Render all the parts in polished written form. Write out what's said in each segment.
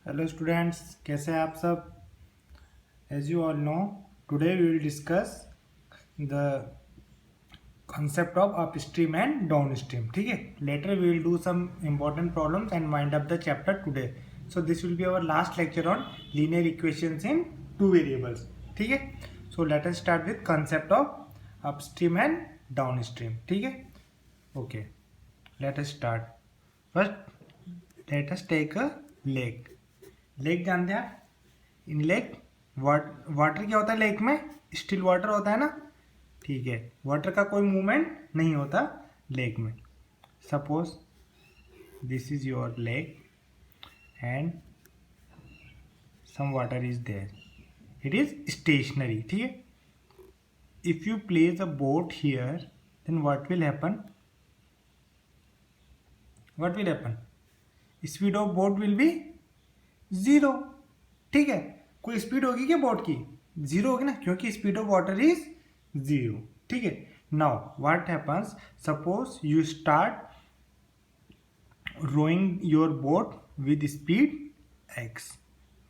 Hello students, कैसे हैं आप सब। As you all know, today we will discuss the concept of upstream and downstream. ठीक है, later we will do some important problems and wind up the chapter today. So this will be our last lecture on linear equations in two variables. ठीक है, so let us start with concept of upstream and downstream. ठीक है, okay, let us start. First let us take a lake. Lake जानते हैं आप? इन lake water क्या होता है? लेक में स्टिल वाटर होता है ना। ठीक है, वाटर का कोई मूवमेंट नहीं होता लेक में. Suppose this is your lake and some water is there. It is stationary. ठीक है, if you place a boat here then what will happen? Speed of boat will be zero. ठीक है, कोई speed होगी क्या boat की? Zero होगी ना, क्योंकि speed of water is zero. ठीक है, now what happens? Suppose you start rowing your boat with speed x.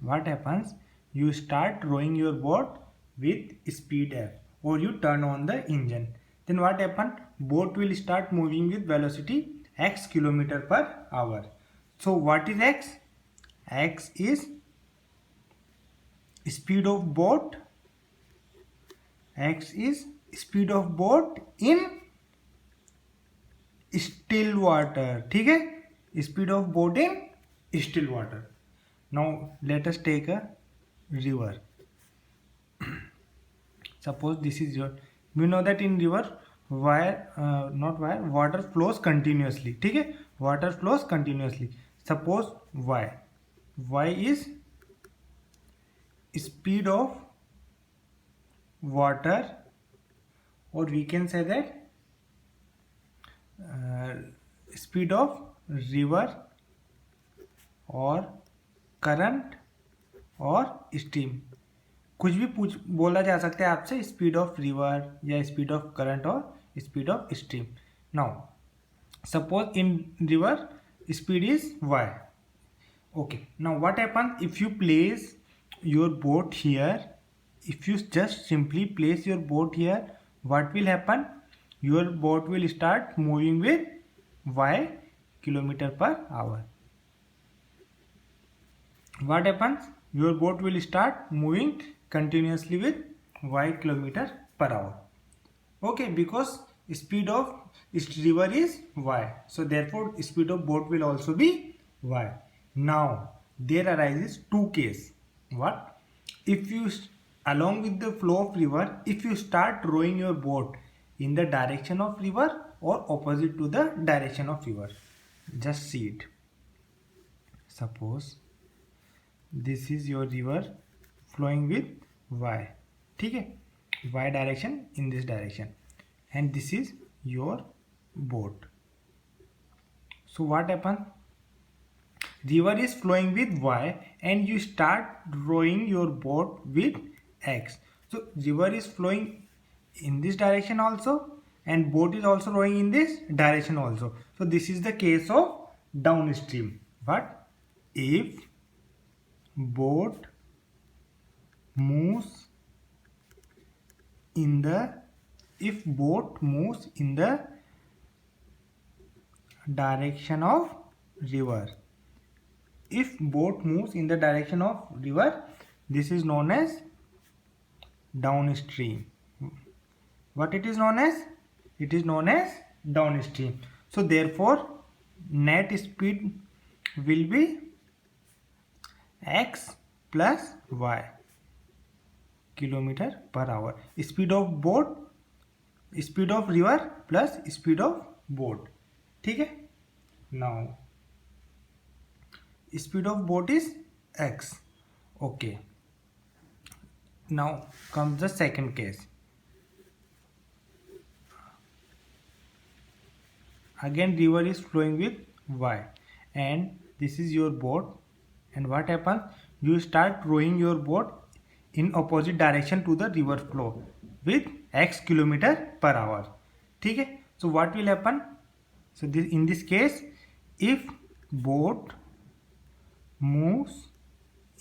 What happens? You start rowing your boat with speed f or you turn on the engine. Then what happen? Boat will start moving with velocity x km/h. So what is x? X is speed of boat. X is speed of boat in still water. ठीक है, speed of boat in still water. Now let us take a river. Suppose this is your, we know that in river water flows continuously. ठीक है, water flows continuously. Suppose y is speed of water, or we can say that speed of river और current और stream. कुछ भी बोला जा सकता है आपसे, स्पीड ऑफ रिवर या स्पीड ऑफ करंट और speed of stream. Now suppose in river speed is y. Okay, now what happens if you place your boat here? If you just simply place your boat here, what will happen? Your boat will start moving with y km/h. What happens? Your boat will start moving continuously with y km/h. Okay, because speed of river is y, so therefore speed of boat will also be y. Now there arises two case. What? If you along with the flow of river, if you start rowing your boat in the direction of river or opposite to the direction of river. Just see it. Suppose this is your river flowing with y. ठीक है, y direction in this direction, and this is your boat. So what happens? River is flowing with y and you start rowing your boat with x. So river is flowing in this direction also and boat is also rowing in this direction also. So this is the case of downstream. But if boat moves in the direction of river, if boat moves in the direction of river, this is known as downstream. What it is known as? It is known as downstream. So therefore net speed will be x plus y km/h. Speed of boat, speed of river plus speed of boat. ठीक है, now speed of boat is x. Okay, now comes the second case. Again river is flowing with y and this is your boat, and what happens? You start rowing your boat in opposite direction to the river flow with x km/h. ठीक है, so what will happen? So this, in this case, if boat moves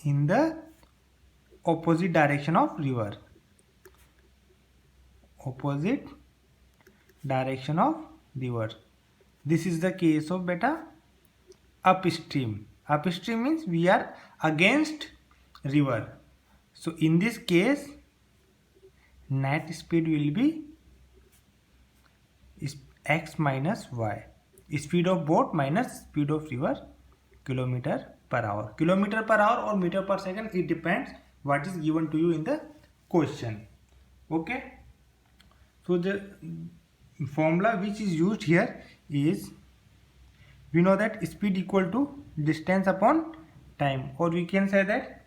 in the opposite direction of river. Opposite direction of river. This is the case of beta upstream. Upstream means we are against river. So in this case, net speed will be x minus y. Speed of boat minus speed of river, kilometer per hour. Kilometer per hour or meter per second, it depends what is given to you in the question. Okay. So the formula which is used here is, we know that speed equal to distance upon time, or we can say that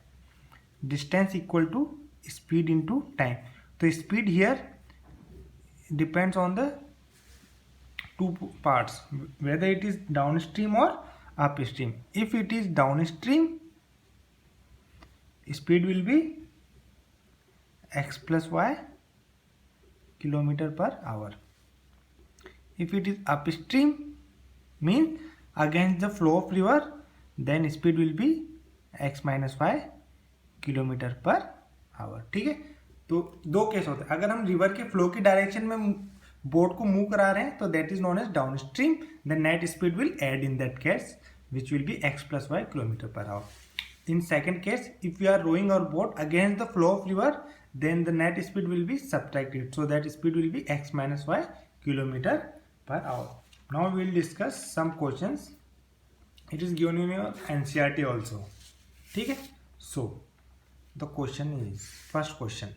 distance equal to speed into time. So speed here depends on the two parts, whether it is downstream or upstream. If it is downstream, speed will be x plus y kilometer per hour. If it is upstream, means against the flow of river, then speed will be x minus y kilometre per our. ठीक है. तो दो case होते हैं. अगर हम river के flow की डायरेक्शन में बोट को मूव करा रहे हैं तो that is known as downstream. The net speed will add in that case which will be x plus y kilometre per hour. In second case, if we are rowing our boat against the flow of river, then the net speed will be subtracted. So that speed will be x minus y kilometer per hour. Now we will discuss some questions. It is given in your NCERT also. ठीक है. So the question is, first question.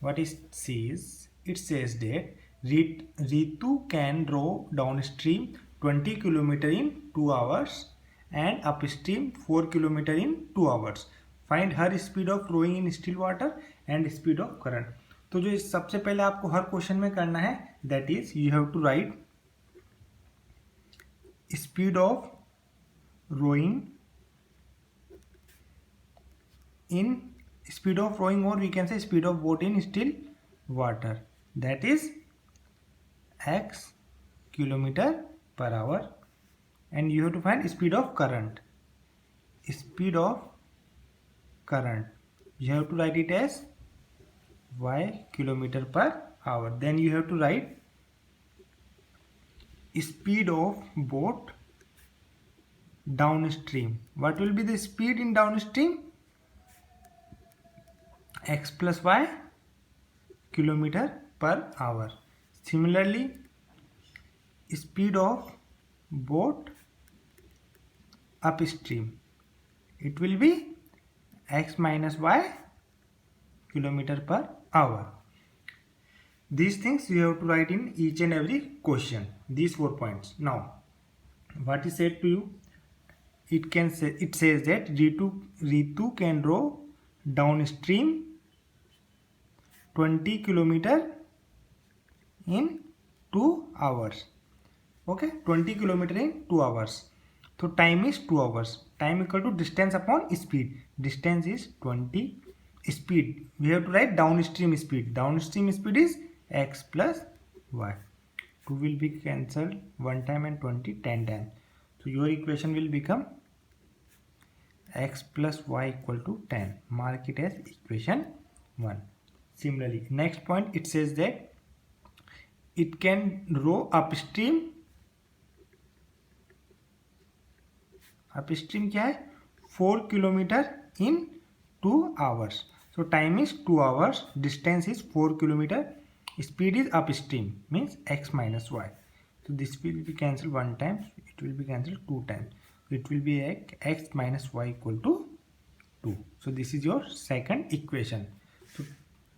What it says? It says that Ritu can row downstream 20 km in 2 hours. And upstream 4 km in 2 hours. Find her speed of rowing in still water and speed of current. तो जो सबसे पहले आपको हर question में करना है, that is you have to write speed of rowing in speed of rowing, or we can say speed of boat in still water, that is x kilometer per hour. And you have to find speed of current. Speed of current, you have to write it as y kilometer per hour. Then you have to write speed of boat downstream. What will be the speed in downstream? X plus y kilometer per hour. Similarly, speed of boat upstream, it will be x minus y kilometer per hour. These things you have to write in each and every question, these 4 points. Now what is said to you, it says that Ritu can row downstream 20 km in 2 hours. Okay, 20 km in 2 hours. So time is 2 hours. Time equal to distance upon speed. Distance is 20. Speed, we have to write downstream speed. Downstream speed is x plus y. 2 will be cancelled 1 time and 20 10 times. So your equation will become x plus y equal to 10. Mark it as equation 1. Similarly, next point, it says that it can row upstream. Upstream क्या है? 4 km in 2 hours. So time is 2 hours. Distance is 4 km. Speed is upstream, means x minus y. So this will be cancelled 1 time. It will be cancelled 2 times. It will be x minus y equal to 2. So this is your second equation. So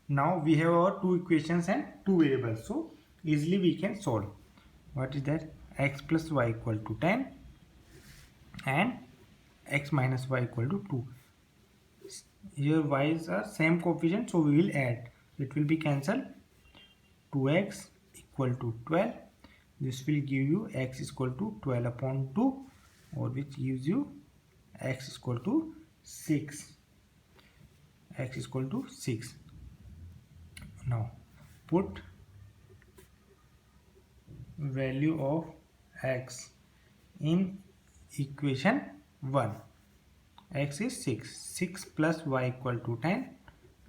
now we have our 2 equations and 2 variables. So easily we can solve. What is that? X plus y equal to 10 and x minus y equal to 2. Here y's are same coefficient, so we will add. It will be cancelled. 2x equal to 12. This will give you x is equal to 12 upon 2, or which gives you x is equal to 6. X is equal to 6. Now put value of x in equation 1. x is 6. 6 plus y equal to 10.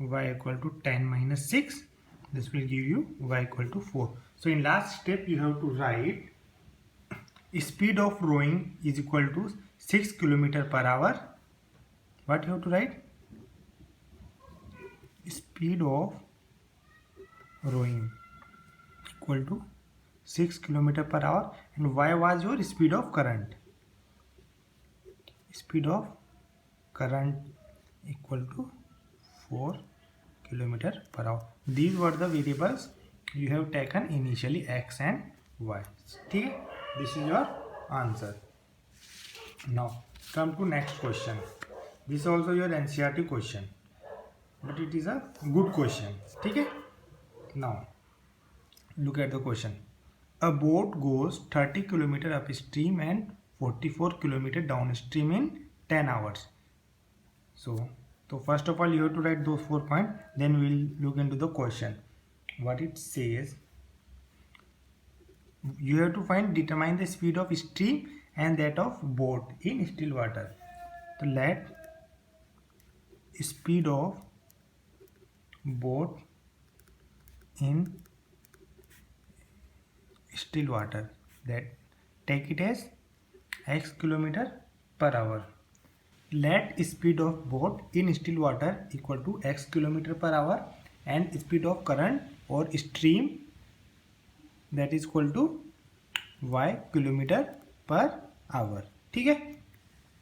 Y equal to 10 minus 6. This will give you y equal to 4. So in last step you have to write speed of rowing is equal to 6 km per hour. What you have to write? Speed of rowing equal to 6 km per hour, and y was your speed of current. Speed of current equal to 4 km per hour. These were the variables you have taken initially, x and y. Okay, this is your answer. Now come to next question. This is also your NCERT question, but it is a good question. Okay, now look at the question. A boat goes 30 km upstream and 44 km downstream in 10 hours. So first of all you have to write those 4 points, then we will look into the question. What it says, you have to determine the speed of stream and that of boat in still water. So let speed of boat in still water, that take it as x km per hour. Let speed of boat in still water equal to x km per hour and speed of current or stream that is equal to y km per hour. ठीक है.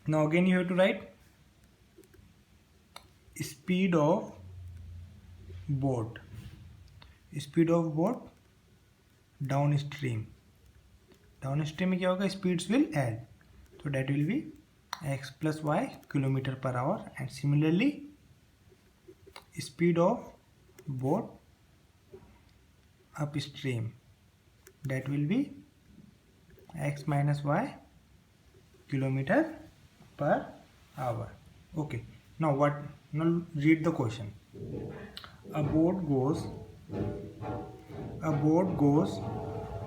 Now again you have to write speed of boat. Speed of boat downstream. Downstream में क्या होगा? Speeds will add. So that will be x plus y km per hour, and similarly speed of boat upstream, that will be x minus y km per hour. Okay, now read the question. A boat goes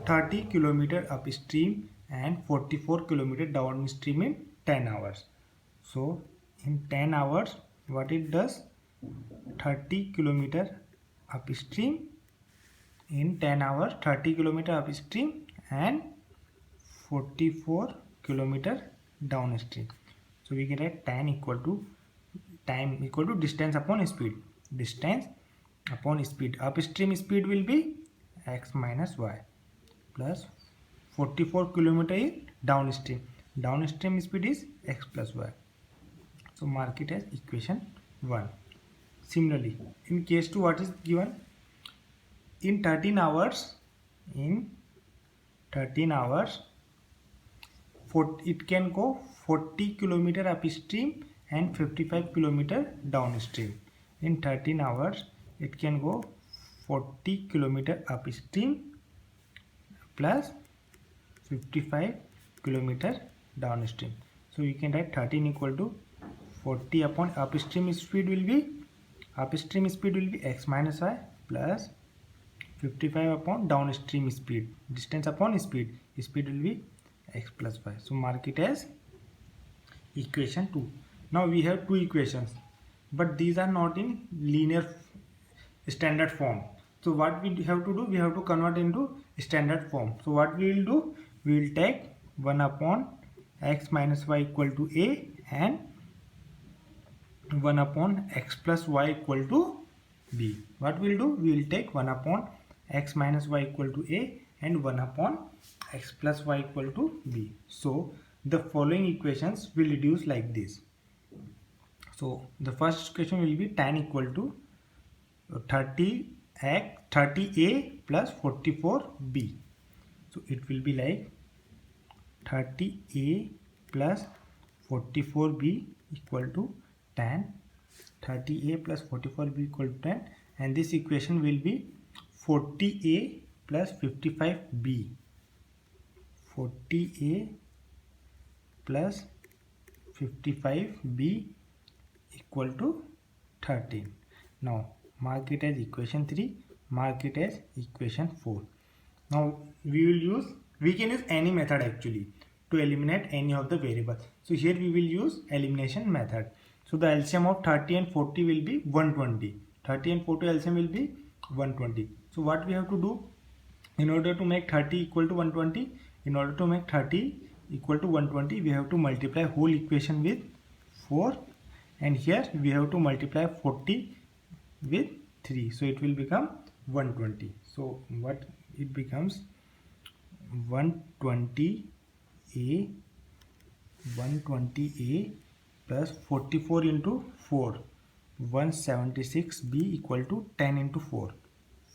30 km upstream and 44 km downstream in 10 hours. So in 10 hours what it does? 30 km upstream, in 10 hours 30 km upstream and 44 km downstream. So we can write time equal to distance upon speed. Distance upon speed. Upstream speed will be x minus y plus 44 km is downstream. Downstream speed is x plus y. So mark it as equation 1. Similarly, in case 2 what is given? In 13 hours, it can go 40 km upstream and 55 km downstream. In 13 hours, it can go 40 km upstream plus 55 km downstream. So we can write 13 equal to 40 upon upstream speed will be x minus y plus 55 upon downstream speed. Distance upon speed will be x plus y. So mark it as equation 2. Now we have two equations, but these are not in linear standard form. So what we have to do, we have to convert into standard form. So what we will do, we will take 1 upon x minus y equal to a and 1 upon x plus y equal to b. What we will do, we will take 1 upon x minus y equal to a and 1 upon x plus y equal to b. So the following equations will reduce like this. So the first equation will be tan equal to 30a plus 44b. So it will be like 30a plus 44b equal to tan 30a plus 44b equal to tan, and this equation will be 40a plus 55b. 40a plus 55b equal to 13. Now mark it as equation 3, mark it as equation 4. Now we can use any method actually. to eliminate any of the variable. So here we will use elimination method. So the LCM of 30 and 40 will be 120. 30 and 40 LCM will be 120. So what we have to do in order to make 30 equal to 120? In order to make 30 equal to 120, we have to multiply whole equation with 4, and here we have to multiply 40 with 3. So it will become 120. So what it becomes? 120a plus 44 into 4, 176b equal to 10 into 4,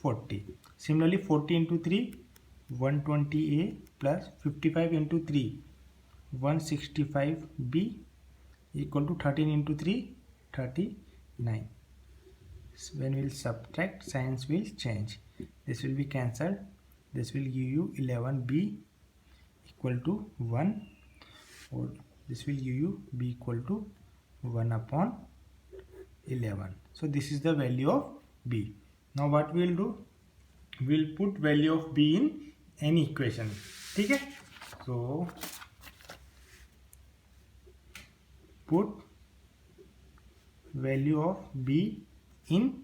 40. Similarly 40 into 3, 120a plus 55 into 3, 165b equal to 13 into 3, 39. When we will subtract, signs will change. This will be cancelled. This will give you 11b equal to 1, or this will give you b equal to 1 upon 11. So this is the value of b. Now what we will do? We will put value of b in any equation. ठीक है? So put value of b in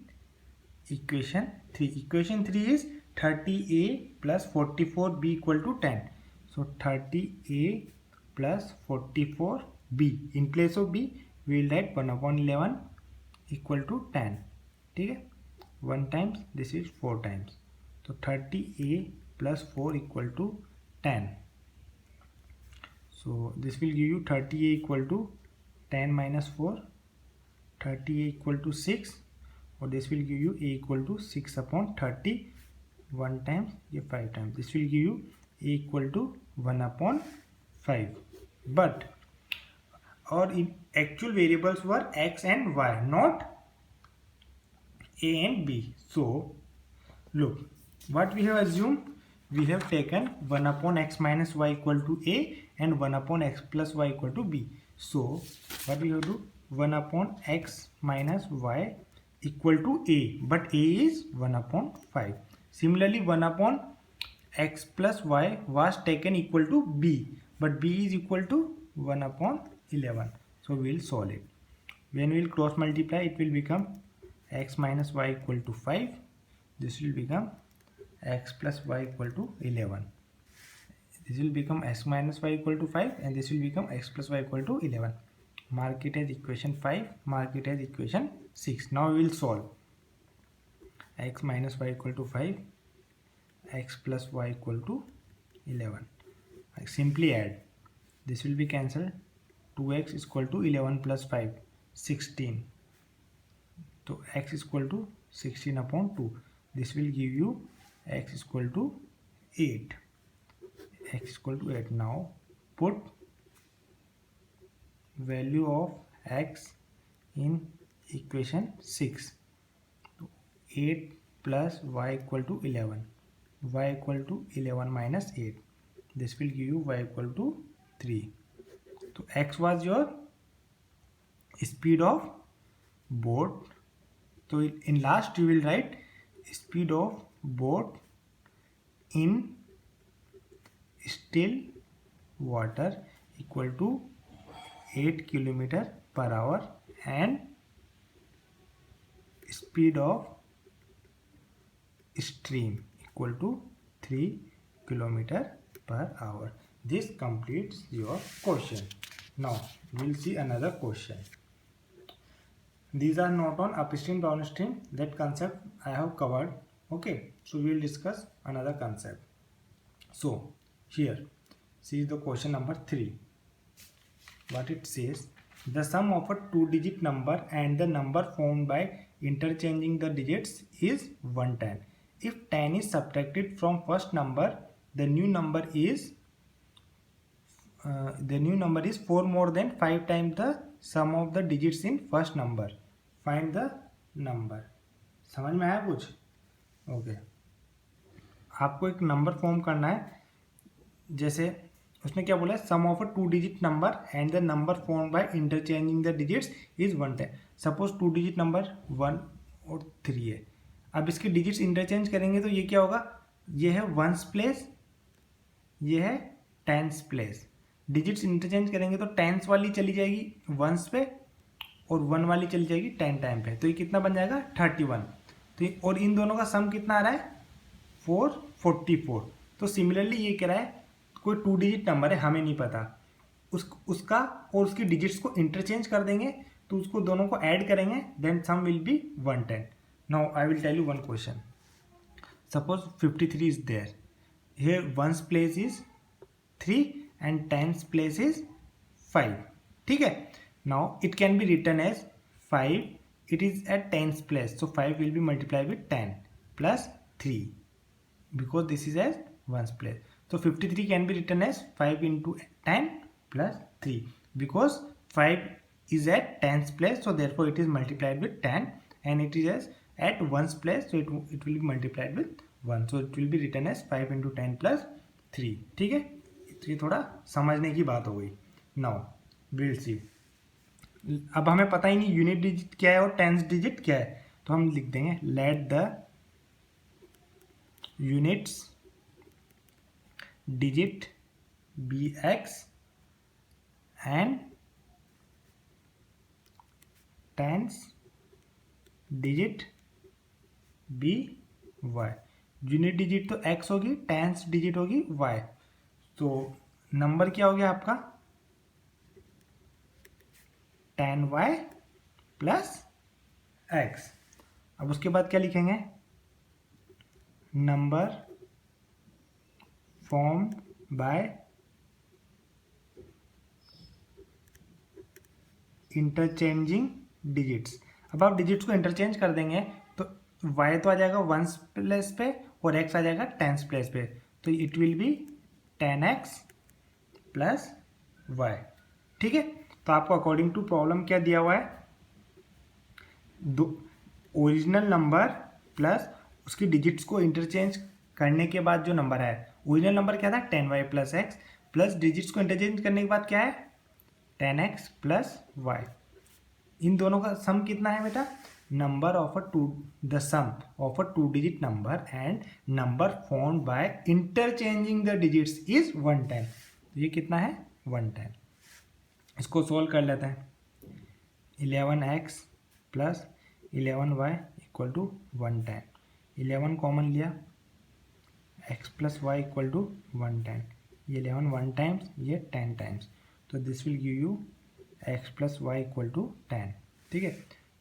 equation 3. Equation 3 is 30a plus 44b equal to 10. So 30a plus 44b. In place of b, we will write 1 upon 11 equal to 10. ठीक है? 1 times, this is 4 times. So 30a plus 4 equal to 10. So this will give you 30a equal to 10 minus 4, 30a equal to 6, or this will give you a equal to 6 upon 30, 1 times, 5 times. This will give you a equal to 1 upon 5. But our actual variables were x and y, not a and b. So look, what we have assumed, we have taken 1 upon x minus y equal to a and 1 upon x plus y equal to b. So what we have to do? 1 upon x minus y equal to a, but a is 1 upon 5. Similarly 1 upon x plus y was taken equal to b, but b is equal to 1 upon 11. So we will solve it. When we will cross multiply, it will become x minus y equal to 5. This will become x plus y equal to 11. This will become x minus y equal to 5, and this will become x plus y equal to 11. Mark it as equation 5, mark it as equation 6. Now we will solve. X minus y equal to 5, x plus y equal to 11. I simply add. This will be cancelled. 2x is equal to 11 plus 5, 16. So x is equal to 16 upon 2. This will give you x is equal to 8. X is equal to 8. Now put value of x in equation 6. 8 plus y equal to 11. Y equal to 11 minus 8. This will give you y equal to 3. So x was your speed of boat. So in last you will write speed of boat in still water equal to 8 km per hour, and speed of stream equal to 3 km per hour. This completes your question. Now we will see another question. These are not on upstream downstream. That concept I have covered. Okay, so we will discuss another concept. So here, see the question number 3. What it says: the sum of a 2-digit number and the number formed by interchanging the digits is 110. If 10 is subtracted from first number, the new number is 4 more than 5 times the sum of the digits in first number. Find the number. समझ में आया कुछ? Okay, आपको एक number form करना है. जैसे उसने क्या बोला है, sum of a 2-digit number and the number form by interchanging the digits is 110. Suppose 2-digit number 1 और 3 है. अब इसके डिजिट्स इंटरचेंज करेंगे तो ये क्या होगा, ये है 1s प्लेस, ये है 10s प्लेस. डिजिट्स इंटरचेंज करेंगे तो टेंस वाली चली जाएगी वंस पे और 1 वाली चली जाएगी 10 टाइम पे, तो ये कितना बन जाएगा 31। तो और इन दोनों का सम कितना आ रहा है 444। तो सिमिलरली ये कह रहा है कोई 2 डिजिट नंबर है, हमें नहीं पता, उसका और उसकी डिजिट्स को इंटरचेंज कर देंगे, तो उसको दोनों को ऐड करेंगे, then sum will be 110। Now I will tell you one question. Suppose 53 is there, here ones place is 3 and tens place is 5, ठीक है। Now it can be written as 5, it is at tens place, so 5 will be multiplied with 10 plus 3 because this is as ones place. So 53 can be written as 5 into 10 plus 3 because 5 is at tens place, so therefore it is multiplied with 10, and it is as at ones place, so it will be multiplied with 1, so it will be written as 5 into 10 plus 3, ठीक है। तो ये थोड़ा समझने की बात हो गई। नाउ विल सी, अब हमें पता ही नहीं यूनिट डिजिट क्या है और टेंस डिजिट क्या है, तो हम लिख देंगे let the units digit be x and tens digit be y. Unit digit तो एक्स होगी, टेंस डिजिट होगी वाई, तो नंबर क्या हो गया आपका 10y प्लस एक्स। अब उसके बाद क्या लिखेंगे, number form by interchanging digits. अब आप डिजिट्स को इंटरचेंज कर देंगे तो y तो आ जाएगा वंस प्लेस पे और x आ जाएगा टेंस प्लेस पे, तो it will be 10x plus y, ठीक है। तो आपको अकॉर्डिंग टू प्रॉब्लम क्या दिया हुआ है, दो ओरिजिनल नंबर प्लस उसकी डिजिट्स को इंटरचेंज करने के बाद जो नंबर है, ओरिजिनल नंबर क्या था 10y plus x, plus digits को इंटरचेंज करने के बाद क्या है 10x प्लस y। इन दोनों का सम कितना है बेटा, number of the sum of a 2 digit number and number formed by interchanging the digits is 110। ये कितना है 110। इसको सोल्व कर लेते हैं, 11x plus 11y equal to 110, 11 common लिया, x plus y equal to 110, ये 11 1 टाइम्स, ये 10 टाइम्स, तो this will give you x plus y equal to 10, ठीक है।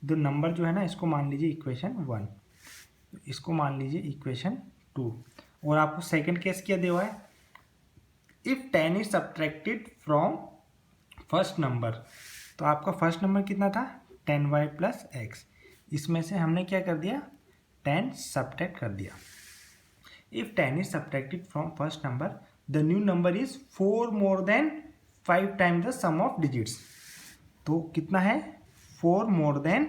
तो नंबर जो है ना इसको मान लीजिए इक्वेशन 1, इसको मान लीजिए इक्वेशन 2, और आपको सेकंड केस क्या दिया हुआ है, if 10 is subtracted from first number, तो आपका फर्स्ट नंबर कितना था 10y प्लस एक्स, इसमें से हमने क्या कर दिया 10 सब्ट्रैक्ट कर दिया। If 10 is subtracted from first number the new number is 4 more than 5 times the sum of digits, तो कितना है 4 मोर देन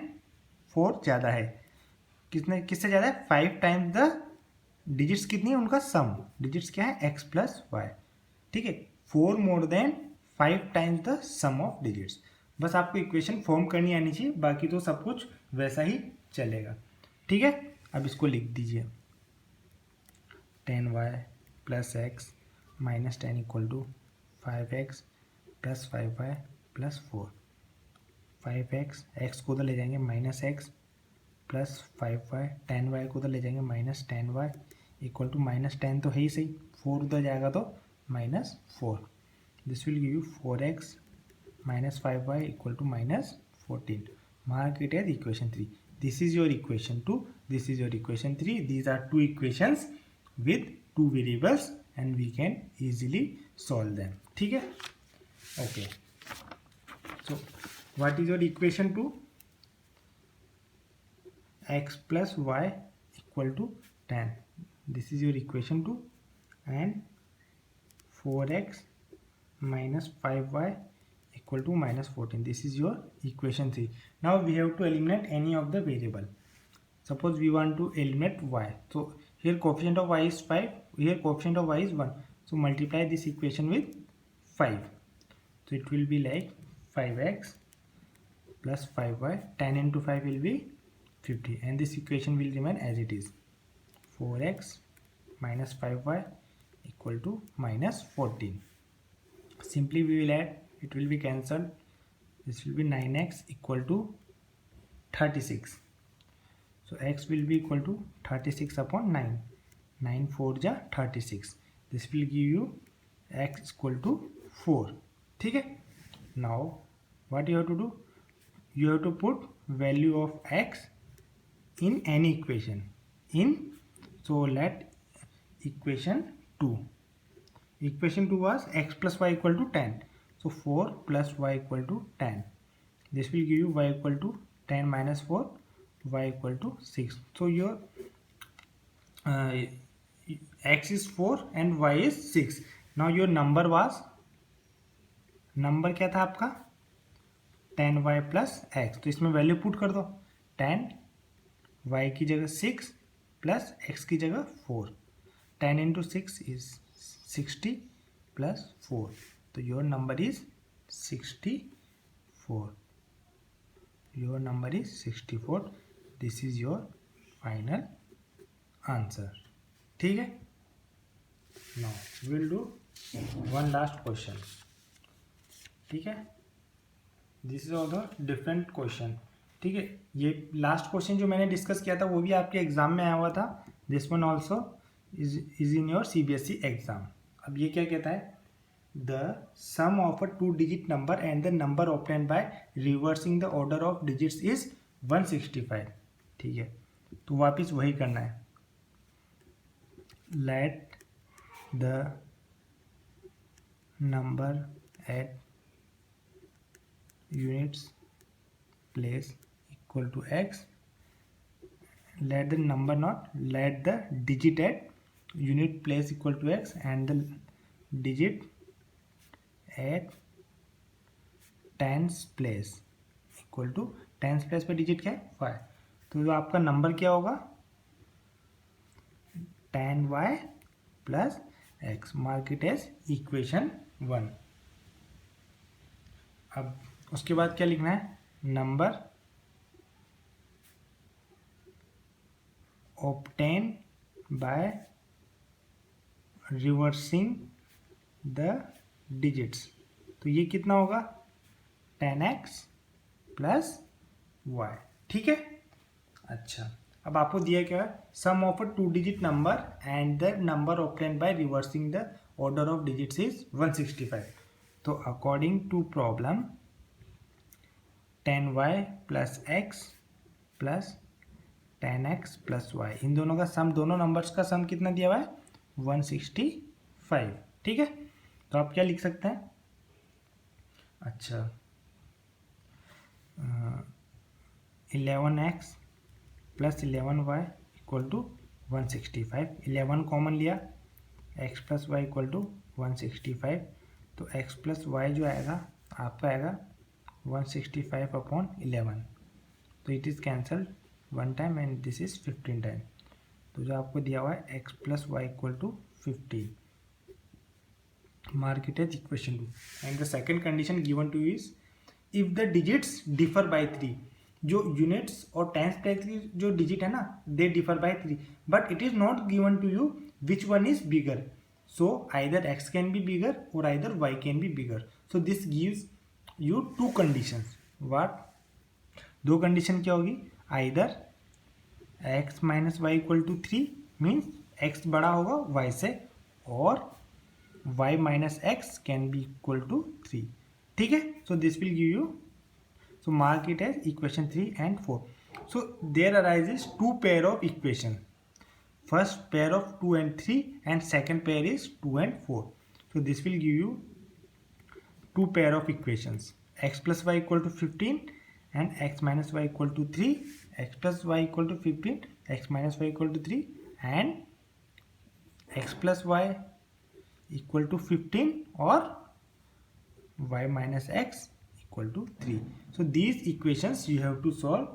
4 ज़्यादा है, किससे ज़्यादा है 5 टाइम्स द डिजिट्स कितनी है उनका सम, डिजिट्स क्या है x प्लस वाई, ठीक है। 4 more than 5 times the sum of digits, बस आपको इक्वेशन फॉर्म करनी आनी चाहिए, बाकी तो सब कुछ वैसा ही चलेगा, ठीक है। अब इसको लिख दीजिए 10y plus x minus 10 equal to 5x plus 5y plus 4, 5x x को उधर ले जाएंगे minus x plus 5y, 10y को उधर ले जाएंगे minus 10y equal to minus 10 तो है ही सही, 4 उधर जाएगा तो minus 4, this will give you 4x minus 5y equal to minus 14. Mark it as equation 3. This is your equation 2. This is your equation 3. These are two equations with two variables and we can easily solve them. ठीक है? Okay. So what is your equation 2? X plus y equal to 10. This is your equation 2 and 4x minus 5y equal to minus 14. This is your equation 3. Now we have to eliminate any of the variable. Suppose we want to eliminate y. So here coefficient of y is 5. Here coefficient of y is 1. So multiply this equation with 5. So it will be like 5x plus 5y. 10 into 5 will be 50. And this equation will remain as it is. 4x minus 5y equal to minus 14. Simply we will add, it will be cancelled. This will be 9x equal to 36. So x will be equal to 36 upon 9. 9 4 जा 36. This will give you x equal to 4. ठीक है. Now what you have to do? You have to put value of x in any equation. So let equation 2. Equation 2 was x plus y equal to 10. So 4 plus y equal to 10. This will give you y equal to 10 minus 4, y equal to 6. So your x is 4 and y is 6. Now your number क्या था आपका? 10y plus x. तो इसमें value put कर दो. 10 y की जगह 6 plus x की जगह 4. 10 into 6 is 60 plus 4. तो your number is 64. Your number is 64. This is your final answer. ठीक है. Now we'll do one last question. ठीक है. This is also different question. ठीक है. ये लास्ट क्वेश्चन जो मैंने डिस्कस किया था वो भी आपके एग्जाम में आया हुआ था. This one also is in your CBSE exam. अब ये क्या कहता है? The sum of a 2-digit number and the number obtained by reversing the order of digits is 165. ठीक है. तो वापस वही करना है. Let the number at units place equal to x. Let the digit at unit place equal to x and the digit at tens place equal to tens place पे digit क्या है? 5. तो आपका नंबर क्या होगा? 10y plus x. Mark it as equation 1. अब उसके बाद क्या लिखना है? Number obtain by reversing the digits. तो ये कितना होगा? 10x plus y. ठीक है. अच्छा, अब आपको दिया क्या है? Sum of a 2-digit number and the number obtained by reversing the order of digits is 165. तो according to problem 10y plus x plus 10x plus y, इन दोनों का सम, दोनों नंबर्स का सम कितना दिया हुआ है? 165. ठीक है. तो आप क्या लिख सकते हैं? अच्छा, 11x plus 11y equal to 165. 11 common लिया, x plus y equal to 165. तो x प्लस वाई जो आएगा आपका आएगा 165 अपॉन 11. तो it is cancelled 1 time and this is 15 time. तो जो आपको दिया हुआ है x plus y equal to 15. Mark it as equation 2. And the second condition given to you is if the digits differ by 3. जो units और tens place की जो डिजिट है ना, they differ by 3, but it is not given to you which one is bigger. So either x can be bigger और either y can be bigger. So this gives you 2 conditions. What? 2 condition क्या होगी? Either x minus y equal to 3 means x बड़ा होगा y से, और y minus x can be equal to 3. ठीक है. So this will give you, so mark it as equation 3 and 4. So there arises 2 pair of equation. First pair of 2 and 3 and second pair is 2 and 4. So this will give you 2 pair of equations. X plus y equal to 15 and x minus y equal to 3. X plus y equal to 15, x minus y equal to 3, and x plus y equal to 15 or y minus x equal to 3. So these equations you have to solve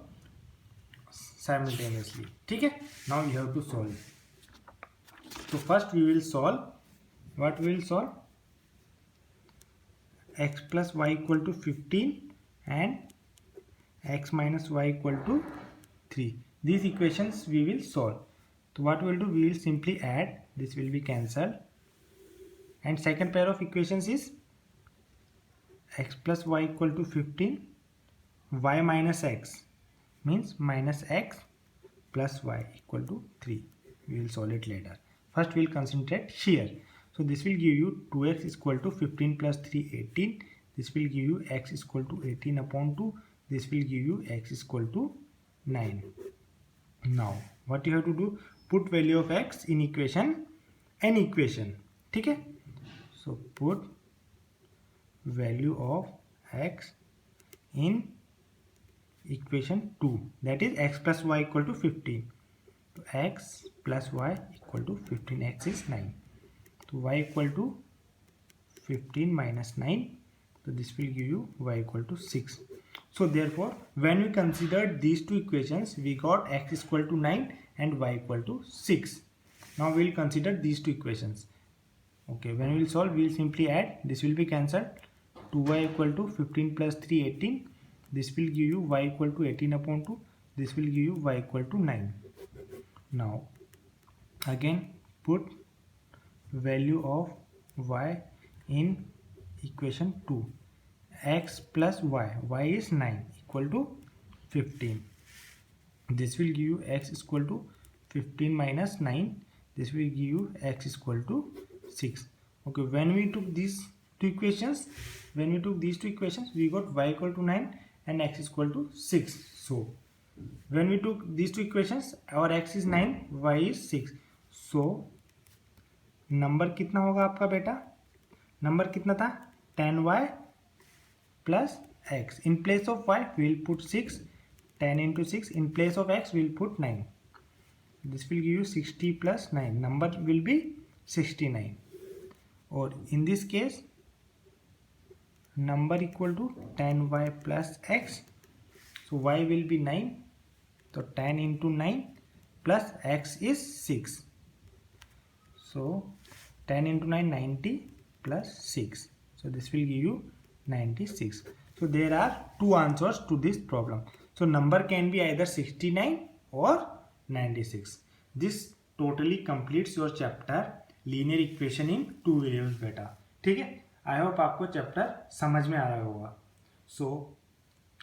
simultaneously. ठीक है. Now you have to solve. So first we will solve. What we will solve? X plus y equal to 15 and x minus y equal to 3. These equations we will solve. So what we will do? We will simply add. This will be cancelled. And second pair of equations is x plus y equal to 15, y minus x means minus x plus y equal to 3. We will solve it later. First we will concentrate here. So this will give you 2x is equal to 15 plus 3 18. This will give you x is equal to 18 upon 2. This will give you x is equal to 9. Now what you have to do, put value of x in equation, any equation. ठीक है, so put value of x in equation 2, that is x plus y equal to 15. So x plus y equal to 15, x is 9. So y equal to 15 minus 9. So this will give you y equal to 6. So therefore when we considered these two equations, we got x is equal to 9 and y equal to 6. Now we will consider these two equations. Okay, when we will solve, we will simply add, this will be cancelled. 2y equal to 15 plus 3 18. This will give you y equal to 18 upon 2. This will give you y equal to 9. Now again put value of y in equation 2. X plus y is 9 equal to 15. This will give you x is equal to 15 minus 9. This will give you x is equal to 6. Okay, when we took these two equations, we got y equal to 9 and x is equal to 6. So when we took these two equations, our x is 9, y is 6. So number कितना होगा आपका बेटा? Number कितना था? 10y plus x. In place of y we will put 6. 10 into 6. In place of x we will put 9. This will give you 60 plus 9. Number will be 69. Or in this case, number equal to 10y plus x. So y will be 9. So 10 into 9 plus x is 6. So 10 into 9 90 plus 6. So this will give you 96. So there are two answers to this problem. So number can be either 69 or 96. This totally completes your chapter linear equation in two variables बेटा. ठीक है, I hope आपको chapter समझ में आ रहा होगा. सो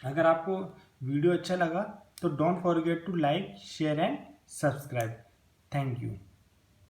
अगर आपको वीडियो अच्छा लगा तो don't forget to like, share and subscribe. Thank you.